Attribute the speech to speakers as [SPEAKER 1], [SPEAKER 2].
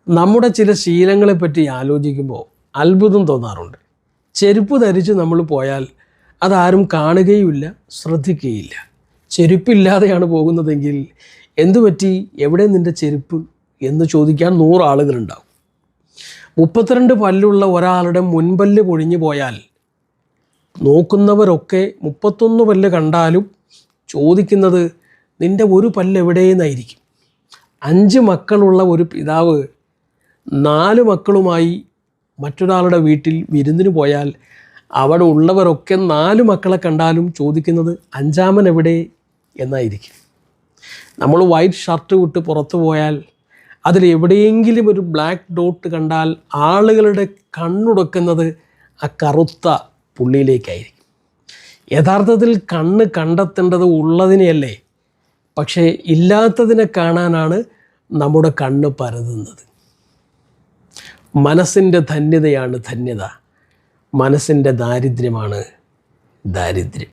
[SPEAKER 1] നമ്മുടെ ചില ശീലങ്ങളെപ്പറ്റി ആലോചിക്കുമ്പോൾ അത്ഭുതം തോന്നാറുണ്ട്. ചെരുപ്പ് ധരിച്ച് നമ്മൾ പോയാൽ അതാരും കാണുകയുമില്ല, ശ്രദ്ധിക്കുകയില്ല. ചെരുപ്പില്ലാതെയാണ് പോകുന്നതെങ്കിൽ എന്തുപറ്റി, എവിടെ നിൻ്റെ ചെരുപ്പ് എന്ന് ചോദിക്കാൻ 100 ആളുകളുണ്ടാവും. 32 പല്ലുള്ള ഒരാളുടെ മുൻപല്ല് പൊഴിഞ്ഞു പോയാൽ നോക്കുന്നവരൊക്കെ 31 പല്ല് കണ്ടാലും ചോദിക്കുന്നത് നിൻ്റെ ഒരു പല്ല് എവിടെയെന്നായിരിക്കും. 5 മക്കളുള്ള ഒരു പിതാവ് 4 മക്കളുമായി മറ്റൊരാളുടെ വീട്ടിൽ വിരുന്നിന് പോയാൽ അവിടെ ഉള്ളവരൊക്കെ 4 മക്കളെ കണ്ടാലും ചോദിക്കുന്നത് 5-മൻ എവിടെ എന്നായിരിക്കും. നമ്മൾ വൈറ്റ് ഷർട്ട് വിട്ട് പുറത്തു പോയാൽ അതിൽ എവിടെയെങ്കിലും ഒരു ബ്ലാക്ക് ഡോട്ട് കണ്ടാൽ ആളുകളുടെ കണ്ണുടക്കുന്നത് ആ കറുത്ത പുള്ളിയിലേക്കായിരിക്കും. യഥാർത്ഥത്തിൽ കണ്ണ് കണ്ടെത്തേണ്ടത് ഉള്ളതിനെയല്ലേ, പക്ഷേ ഇല്ലാത്തതിനെ കാണാനാണ് നമ്മുടെ കണ്ണ് പരതുന്നത്. മനസ്സിൻ്റെ ധന്യതയാണ് ധന്യത, മനസ്സിൻ്റെ ദാരിദ്ര്യമാണ് ദാരിദ്ര്യം.